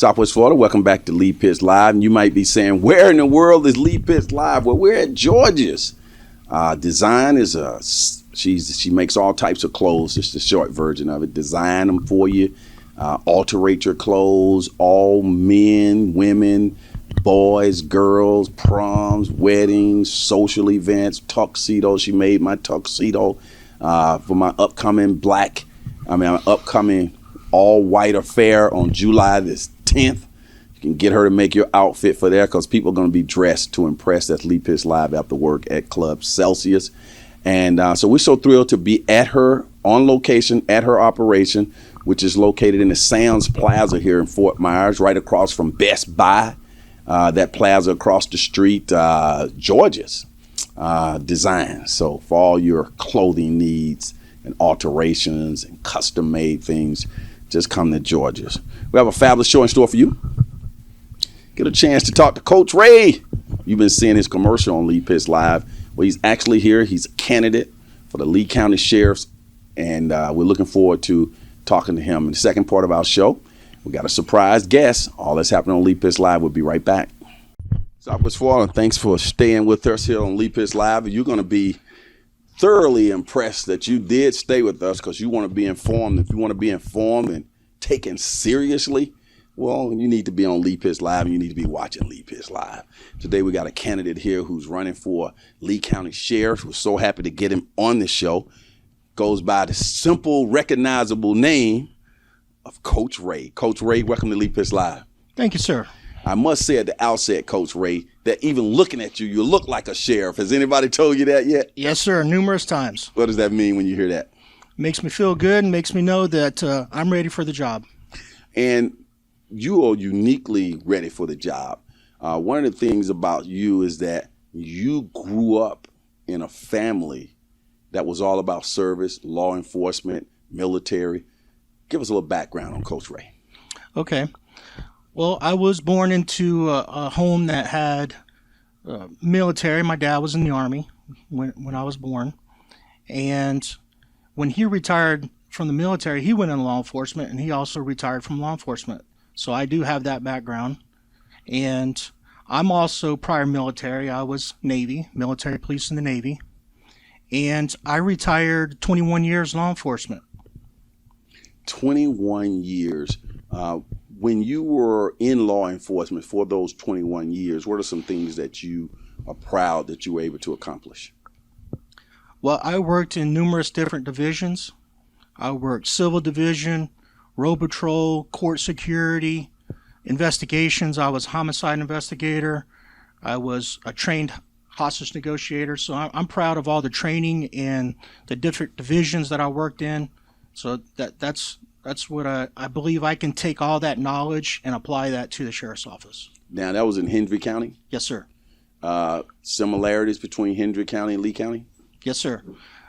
Southwest Florida, welcome back to Lee Pitts Live. And you might be saying, where in the world is Lee Pitts Live? Well, we're at George's. Design is she makes all types of clothes. Just the short version of it. Design them for you. Alterate your clothes. All men, women, boys, girls, proms, weddings, social events, tuxedos. She made my tuxedo for my upcoming all-white affair on July this 10th. You can get her to make your outfit for there because people are going to be dressed to impress. That's Lee Pitts Live after work at Club Celsius. And so we're so thrilled to be at her on location at her operation, which is located in the Sands Plaza here in Fort Myers, right across from Best Buy. That plaza across the street, George's Design. So for all your clothing needs and alterations and custom-made things, just come to George's. We have a fabulous show in store for you. Get a chance to talk to Coach Ray. You've been seeing his commercial on Lee Pitts Live. Well, he's actually here. He's a candidate for the Lee County Sheriff's, and we're looking forward to talking to him. In the second part of our show, we got a surprise guest. All that's happening on Lee Pitts Live. We'll be right back. Southwest Florida, thanks for staying with us here on Lee Pitts Live. You're going to be thoroughly impressed that you did stay with us because you want to be informed. If you want to be informed and taken seriously, well, you need to be on Lee Pitts Live and you need to be watching Lee Pitts Live. Today we got a candidate here who's running for Lee County Sheriff. We're so happy to get him on the show. Goes by the simple, recognizable name of Coach Ray. Coach Ray, welcome to Lee Pitts Live. Thank you, sir. I must say at the outset, Coach Ray, that even looking at you, you look like a sheriff. Has anybody told you that yet? Yes, sir, numerous times. What does that mean when you hear that? Makes me feel good and makes me know that I'm ready for the job. And you are uniquely ready for the job. One of the things about you is that you grew up in a family that was all about service, law enforcement, military. Give us a little background on Coach Ray. Okay. Well, I was born into a home that had military. My dad was in the Army when I was born. And when he retired from the military, he went into law enforcement, and he also retired from law enforcement. So I do have that background. And I'm also prior military. I was Navy, military police in the Navy. And I retired 21 years law enforcement. 21 years. When you were in law enforcement for those 21 years, what are some things that you are proud that you were able to accomplish? Well, I worked in numerous different divisions. I worked civil division, road patrol, court security, investigations. I was homicide investigator. I was a trained hostage negotiator. So I'm proud of all the training and the different divisions that I worked in. So that's what I believe I can take all that knowledge and apply that to the sheriff's office. Now, that was in Hendry County? Yes, sir. Similarities between Hendry County and Lee County? Yes, sir.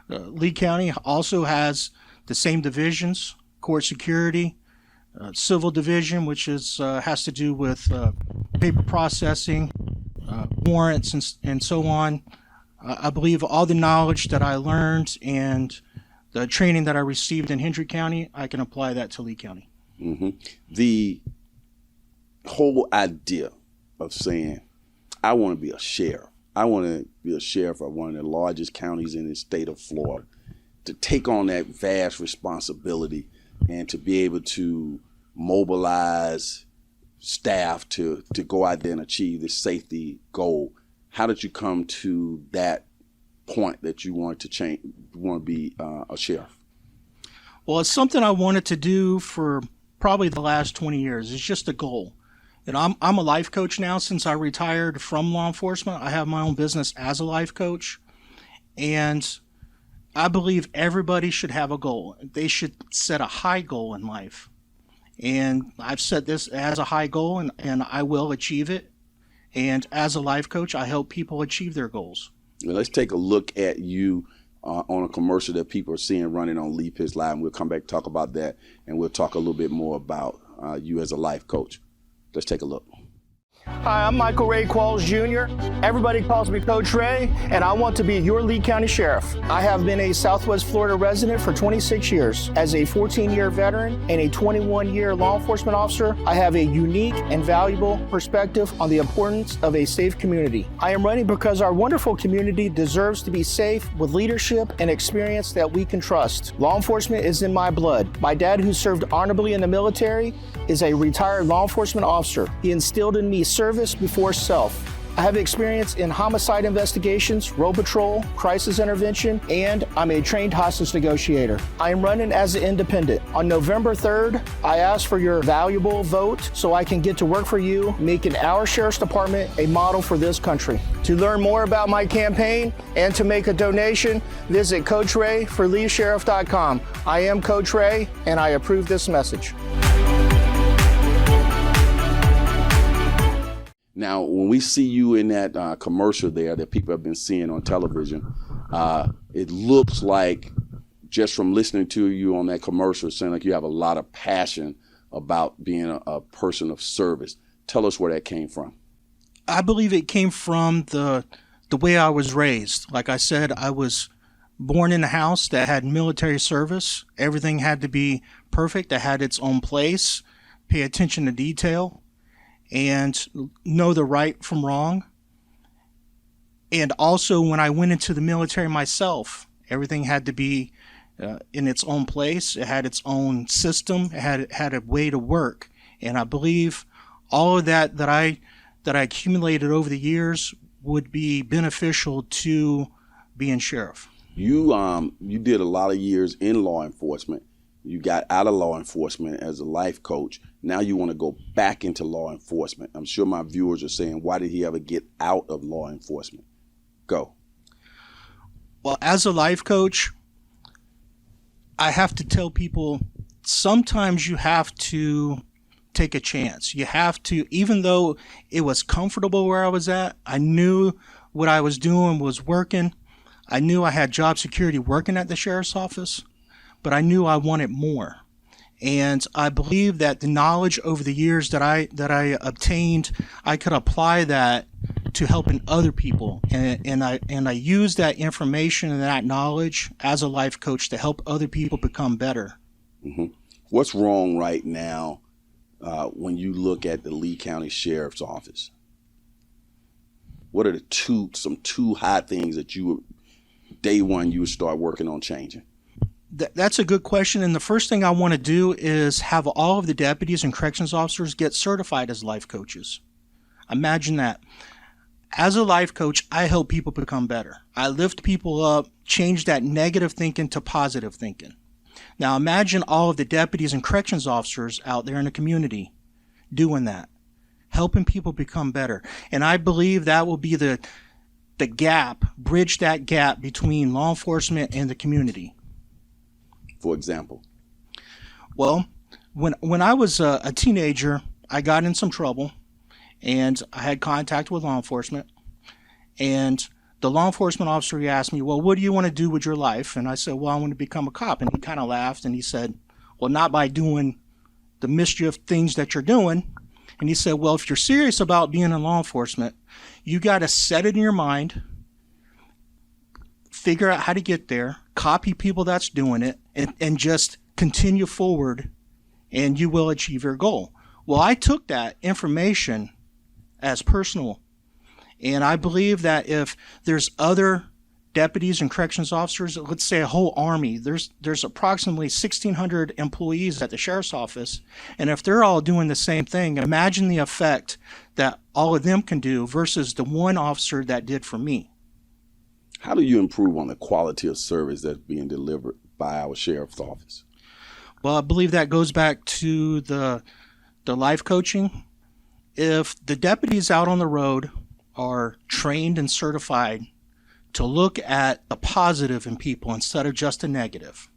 Lee County also has the same divisions, court security, civil division, which is has to do with paper processing, warrants, and so on. I believe all the knowledge that I learned and the training that I received in Hendry County, I can apply that to Lee County. Mm-hmm. The whole idea of saying, I want to be a sheriff. I want to be a sheriff of one of the largest counties in the state of Florida, to take on that vast responsibility and to be able to mobilize staff to go out there and achieve this safety goal. How did you come to that point that you wanted to change, you want to be a sheriff? Well, it's something I wanted to do for probably the last 20 years. It's just a goal. And I'm a life coach now. Since I retired from law enforcement, I have my own business as a life coach. And I believe everybody should have a goal. They should set a high goal in life. And I've set this as a high goal, and I will achieve it. And as a life coach, I help people achieve their goals. Well, let's take a look at you on a commercial that people are seeing running on Lee Pitts Live, and we'll come back and talk about that, and we'll talk a little bit more about you as a life coach. Let's take a look. Hi, I'm Michael Ray Qualls Jr. Everybody calls me Coach Ray, and I want to be your Lee County Sheriff. I have been a Southwest Florida resident for 26 years. As a 14-year veteran and a 21-year law enforcement officer, I have a unique and valuable perspective on the importance of a safe community. I am running because our wonderful community deserves to be safe with leadership and experience that we can trust. Law enforcement is in my blood. My dad, who served honorably in the military, is a retired law enforcement officer. He instilled in me service before self. I have experience in homicide investigations, road patrol, crisis intervention, and I'm a trained hostage negotiator. I am running as an independent. On November 3rd, I ask for your valuable vote so I can get to work for you, making our Sheriff's Department a model for this country. To learn more about my campaign and to make a donation, visit CoachRayForLeeSheriff.com. I am Coach Ray, and I approve this message. Now, when we see you in that commercial there that people have been seeing on television, it looks like, just from listening to you on that commercial, it sounds like you have a lot of passion about being a person of service. Tell us where that came from. I believe it came from the way I was raised. Like I said, I was born in a house that had military service. Everything had to be perfect. It had its own place, pay attention to detail, and know the right from wrong. And also, when I went into the military myself, everything had to be in its own place. It had its own system. It had a way to work. And I believe all of that I accumulated over the years would be beneficial to being sheriff. You did a lot of years in law enforcement. You got out of law enforcement as a life coach. Now you want to go back into law enforcement. I'm sure my viewers are saying, why did he ever get out of law enforcement? Go. Well, as a life coach, I have to tell people sometimes you have to take a chance. You have to, even though it was comfortable where I was at, I knew what I was doing was working. I knew I had job security working at the sheriff's office, but I knew I wanted more. And I believe that the knowledge over the years that I obtained, I could apply that to helping other people. And I use that information and that knowledge as a life coach to help other people become better. Mm-hmm. What's wrong right now when you look at the Lee County Sheriff's Office? What are some two hot things that day one you would start working on changing? That's a good question. And the first thing I want to do is have all of the deputies and corrections officers get certified as life coaches. Imagine that. As a life coach, I help people become better. I lift people up, change that negative thinking to positive thinking. Now imagine all of the deputies and corrections officers out there in the community doing that, helping people become better. And I believe that will be the gap, bridge that gap between law enforcement and the community. For example? Well, when I was a teenager, I got in some trouble, and I had contact with law enforcement. And the law enforcement officer, he asked me, well, what do you want to do with your life? And I said, well, I want to become a cop. And he kind of laughed, and he said, well, not by doing the mischief things that you're doing. And he said, well, if you're serious about being in law enforcement, you got to set it in your mind, figure out how to get there, copy people that's doing it, and just continue forward, and you will achieve your goal. Well, I took that information as personal, and I believe that if there's other deputies and corrections officers, let's say a whole army, there's approximately 1,600 employees at the sheriff's office, and if they're all doing the same thing, imagine the effect that all of them can do versus the one officer that did for me. How do you improve on the quality of service that's being delivered by our sheriff's office? Well, I believe that goes back to the life coaching. If the deputies out on the road are trained and certified to look at the positive in people instead of just the negative,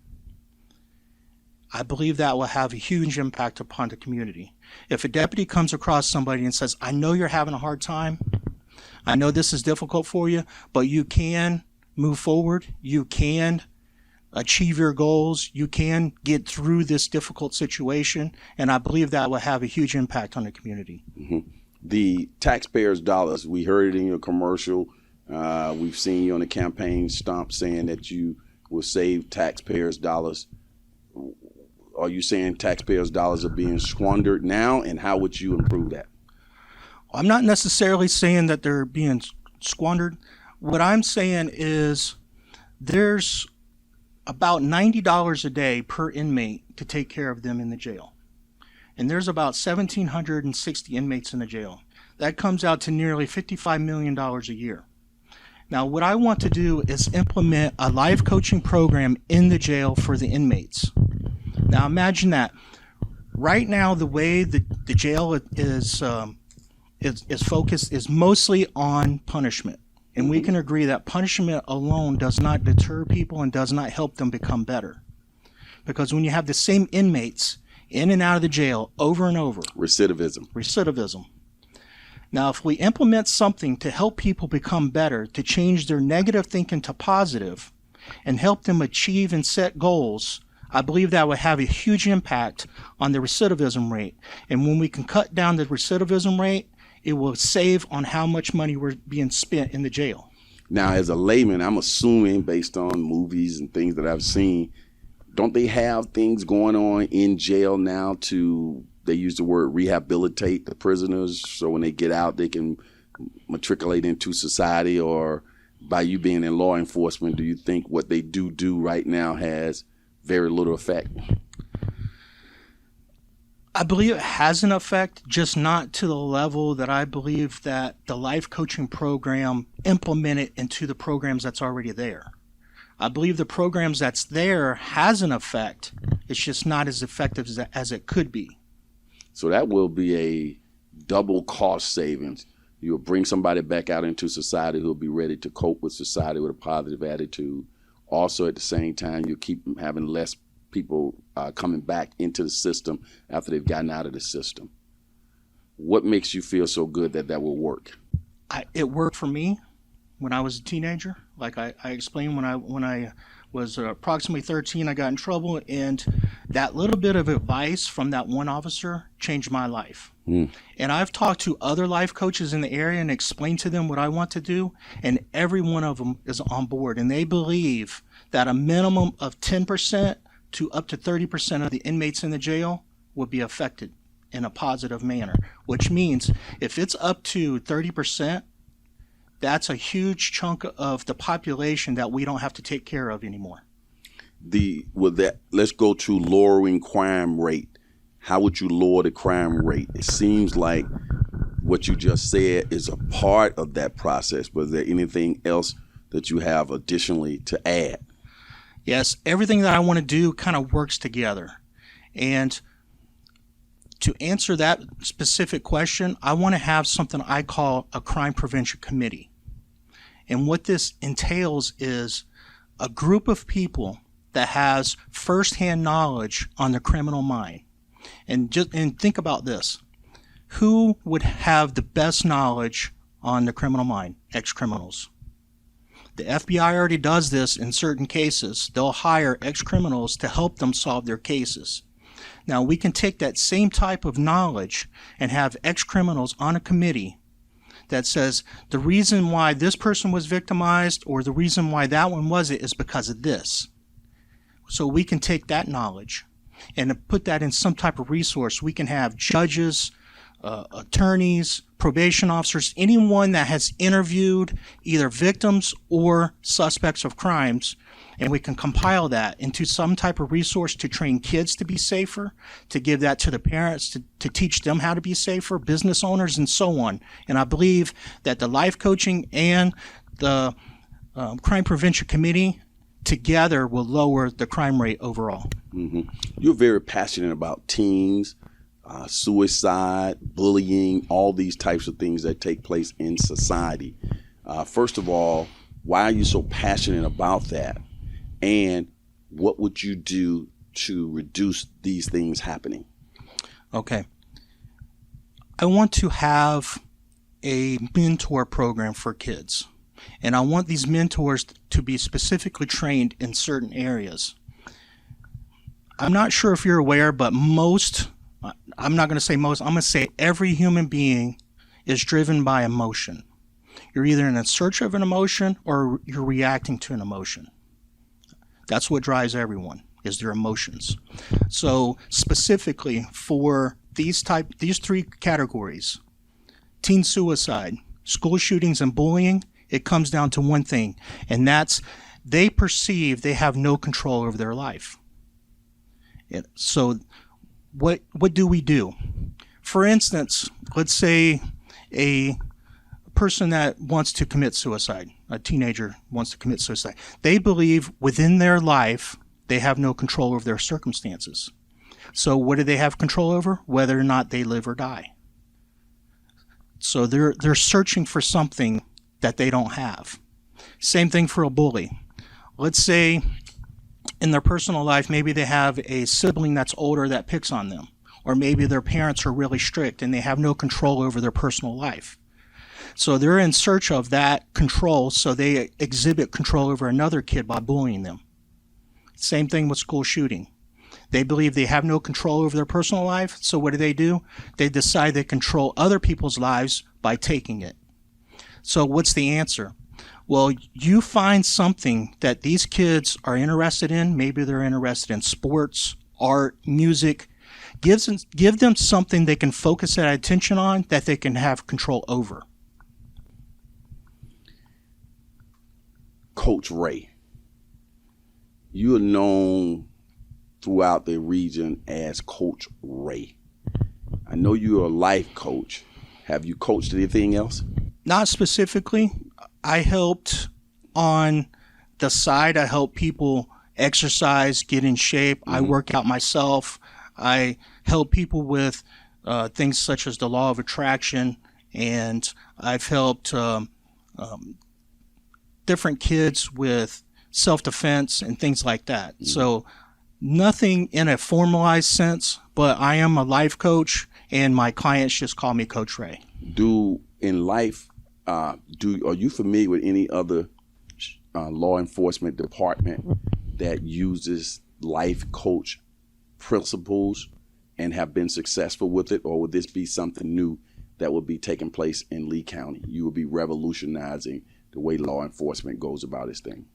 I believe that will have a huge impact upon the community. If a deputy comes across somebody and says, I know you're having a hard time, I know this is difficult for you, but you can move forward, you can achieve your goals, you can get through this difficult situation, and I believe that will have a huge impact on the community. Mm-hmm. The taxpayers' dollars, we heard it in your commercial. We've seen you on the campaign stump saying that you will save taxpayers' dollars. Are you saying taxpayers' dollars are being squandered now, and how would you improve that? I'm not necessarily saying that they're being squandered. What I'm saying is there's about $90 a day per inmate to take care of them in the jail. And there's about 1,760 inmates in the jail. That comes out to nearly $55 million a year. Now, what I want to do is implement a life coaching program in the jail for the inmates. Now, imagine that. Right now, the way the jail is focused is mostly on punishment. And we can agree that punishment alone does not deter people and does not help them become better. Because when you have the same inmates in and out of the jail over and over. Recidivism. Now, if we implement something to help people become better, to change their negative thinking to positive, and help them achieve and set goals, I believe that would have a huge impact on the recidivism rate. And when we can cut down the recidivism rate, it will save on how much money we're being spent in the jail. Now, as a layman, I'm assuming based on movies and things that I've seen, don't they have things going on in jail now to, they use the word rehabilitate the prisoners so when they get out they can matriculate into society? Or by you being in law enforcement, do you think what they do right now has very little effect? I believe it has an effect, just not to the level that I believe that the life coaching program implemented into the programs that's already there. I believe the programs that's there has an effect. It's just not as effective as it could be. So that will be a double cost savings. You'll bring somebody back out into society who'll be ready to cope with society with a positive attitude. Also, at the same time, you'll keep having less people coming back into the system after they've gotten out of the system. What makes you feel so good that that will work? It worked for me when I was a teenager. Like I explained, when I was approximately 13, I got in trouble, and that little bit of advice from that one officer changed my life. And I've talked to other life coaches in the area and explained to them what I want to do, and every one of them is on board, and they believe that a minimum of 10% to up to 30% of the inmates in the jail would be affected in a positive manner, which means if it's up to 30%, that's a huge chunk of the population that we don't have to take care of anymore. Let's go to lowering crime rate. How would you lower the crime rate? It seems like what you just said is a part of that process, but is there anything else that you have additionally to add? Yes, everything that I want to do kind of works together. And to answer that specific question, I want to have something I call a crime prevention committee. And what this entails is a group of people that has firsthand knowledge on the criminal mind. And think about this. Who would have the best knowledge on the criminal mind? Ex-criminals. The FBI already does this in certain cases. They'll hire ex-criminals to help them solve their cases. Now, we can take that same type of knowledge and have ex-criminals on a committee that says the reason why this person was victimized or the reason why that one wasn't is because of this. So we can take that knowledge and put that in some type of resource. We can have judges, attorneys, probation officers, anyone that has interviewed either victims or suspects of crimes, and we can compile that into some type of resource to train kids to be safer, to give that to the parents to teach them how to be safer, business owners, and so on. And I believe that the life coaching and the crime prevention committee together will lower the crime rate overall. Mm-hmm. You're very passionate about teens, suicide, bullying, all these types of things that take place in society. First of all, why are you so passionate about that? And what would you do to reduce these things happening? Okay. I want to have a mentor program for kids. And I want these mentors to be specifically trained in certain areas. I'm not sure if you're aware, but I'm not going to say most, I'm going to say every human being is driven by emotion. You're either in search of an emotion or you're reacting to an emotion. That's what drives everyone, is their emotions. So specifically for these three categories, teen suicide, school shootings, and bullying, it comes down to one thing, and that's they perceive they have no control over their life. So what do we do? For instance, let's say a person that wants to commit suicide, a teenager wants to commit suicide. They believe within their life they have no control over their circumstances. So what do they have control over? Whether or not they live or die. So they're searching for something that they don't have. Same thing for a bully. Let's say in their personal life, maybe they have a sibling that's older that picks on them. Or maybe their parents are really strict and they have no control over their personal life. So they're in search of that control, so they exhibit control over another kid by bullying them. Same thing with school shooting. They believe they have no control over their personal life, so what do? They decide they control other people's lives by taking it. So what's the answer? Well, you find something that these kids are interested in. Maybe they're interested in sports, art, music. Give them something they can focus that attention on that they can have control over. Coach Ray, you are known throughout the region as Coach Ray. I know you're a life coach. Have you coached anything else? Not specifically. I helped on the side. I help people exercise, get in shape. I work out myself. I help people with things such as the law of attraction, and I've helped different kids with self-defense and things like that. So nothing in a formalized sense, but I am a life coach, and my clients just call me Coach Ray. Are you familiar with any other law enforcement department that uses life coach principles and have been successful with it, or would this be something new that would be taking place in Lee County? You would be revolutionizing the way law enforcement goes about its thing.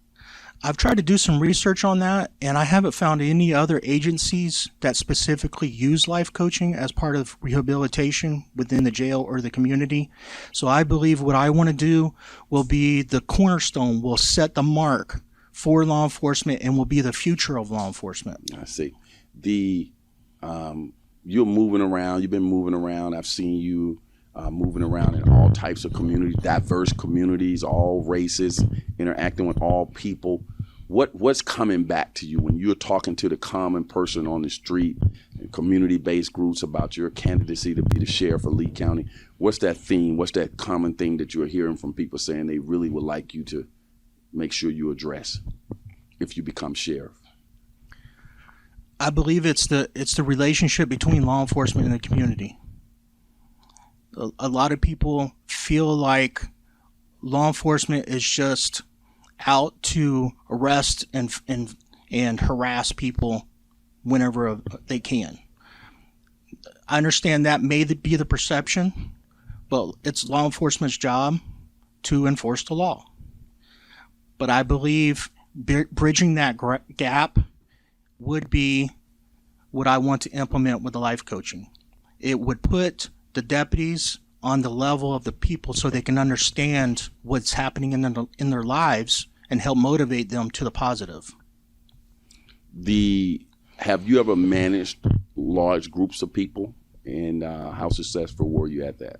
I've tried to do some research on that, and I haven't found any other agencies that specifically use life coaching as part of rehabilitation within the jail or the community. So I believe what I want to do will be the cornerstone, will set the mark for law enforcement, and will be the future of law enforcement. I see. You're moving around. You've been moving around. I've seen you moving around in all types of communities, diverse communities, all races, interacting with all people. What's coming back to you when you're talking to the common person on the street and community-based groups about your candidacy to be the sheriff of Lee County? What's that theme? What's that common thing that you're hearing from people saying they really would like you to make sure you address if you become sheriff? I believe it's the relationship between law enforcement and the community. A lot of people feel like law enforcement is just out to arrest and harass people whenever they can. I understand that may be the perception, but it's law enforcement's job to enforce the law. But I believe bridging that gap would be what I want to implement with the life coaching. It would put the deputies on the level of the people so they can understand what's happening in their lives and help motivate them to the positive. Have you ever managed large groups of people, and how successful were you at that?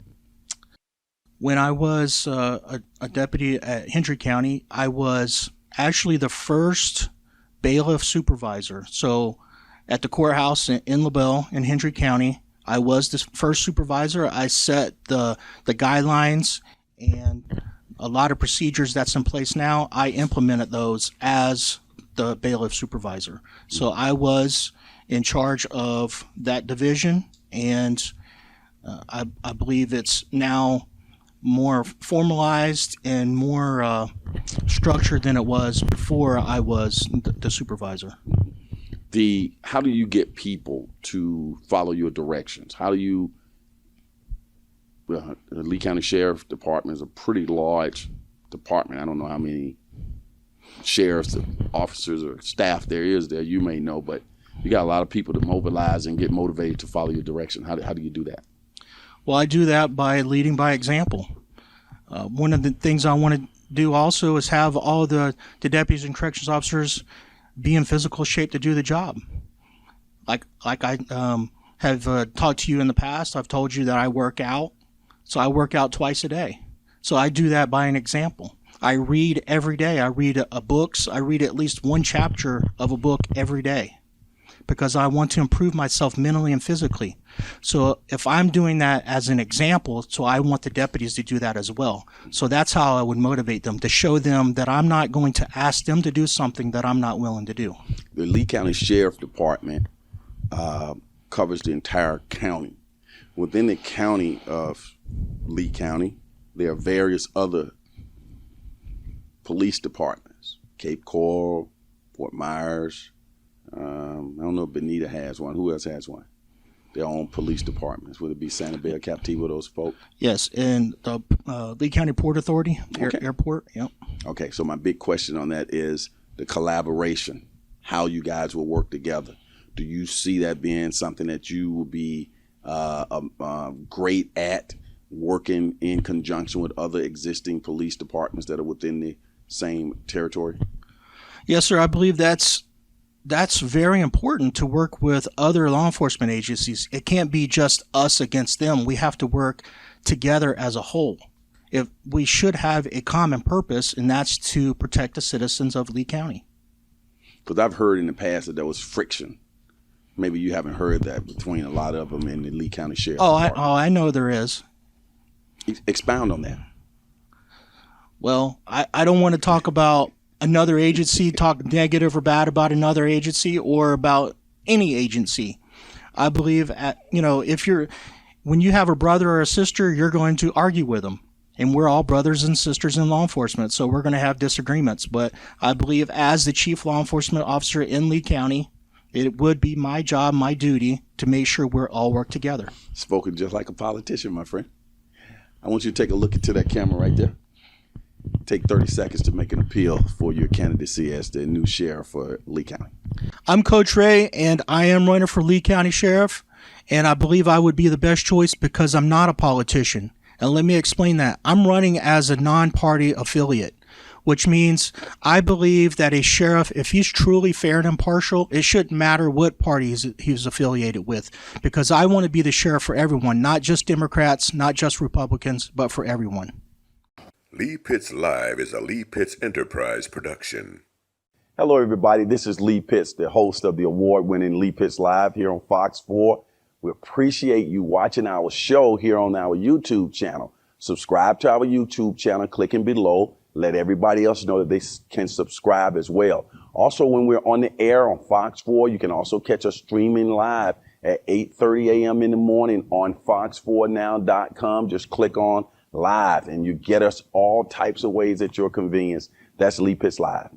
When I was a deputy at Hendry County, I was actually the first bailiff supervisor. So at the courthouse in LaBelle in Hendry County, I was the first supervisor. I set the guidelines and a lot of procedures that's in place now. I implemented those as the bailiff supervisor. So I was in charge of that division, and I believe it's now more formalized and more structured than it was before I was the supervisor. How do you get people to follow your directions? How do you The Lee County Sheriff's Department is a pretty large department. I don't know how many sheriffs, officers, or staff there is there. You may know, but you got a lot of people to mobilize and get motivated to follow your direction. How do you do that? Well, I do that by leading by example. One of the things I want to do also is have all the deputies and corrections officers be in physical shape to do the job. Like I have talked to you in the past, I've told you that I work out. So I work out twice a day. So I do that by an example. I read every day. I read books. I read at least one chapter of a book every day because I want to improve myself mentally and physically. So if I'm doing that as an example, so I want the deputies to do that as well. So that's how I would motivate them, to show them that I'm not going to ask them to do something that I'm not willing to do. The Lee County Sheriff Department covers the entire county. Within the county of Lee County, there are various other police departments. Cape Coral, Fort Myers. I don't know if Benita has one. Who else has one? Their own police departments. Would it be Sanibel, Captiva, those folk? Yes, and the Lee County Port Authority, airport. Yep. Okay, so my big question on that is the collaboration, how you guys will work together. Do you see that being something that you will be great at, working in conjunction with other existing police departments that are within the same territory? Yes, sir. I believe that's very important, to work with other law enforcement agencies. It can't be just us against them. We have to work together as a whole. If we should have a common purpose, and that's to protect the citizens of Lee County. Because I've heard in the past that there was friction. Maybe you haven't heard that between a lot of them in the Lee County Sheriff's Department. I know there is. Expound on that. Well, I don't want to talk about another agency, talk negative or bad about another agency or about any agency. I believe when you have a brother or a sister, you're going to argue with them. And we're all brothers and sisters in law enforcement, so we're going to have disagreements. But I believe as the chief law enforcement officer in Lee County, it would be my job, my duty, to make sure we're all work together. Spoken just like a politician, my friend. I want you to take a look into that camera right there. Take 30 seconds to make an appeal for your candidacy as the new sheriff for Lee County. I'm Coach Ray, and I am running for Lee County Sheriff, and I believe I would be the best choice because I'm not a politician. And let me explain that. I'm running as a non-party affiliate, which means I believe that a sheriff, if he's truly fair and impartial, it shouldn't matter what party he's affiliated with, because I want to be the sheriff for everyone, not just Democrats, not just Republicans, but for everyone. Lee Pitts Live is a Lee Pitts Enterprise production. Hello, everybody. This is Lee Pitts, the host of the award-winning Lee Pitts Live here on Fox 4. We appreciate you watching our show here on our YouTube channel. Subscribe to our YouTube channel, clicking below. Let everybody else know that they can subscribe as well. Also, when we're on the air on Fox 4, you can also catch us streaming live at 8:30 a.m. in the morning on fox4now.com. Just click on live and you get us all types of ways at your convenience. That's Lee Pitts Live.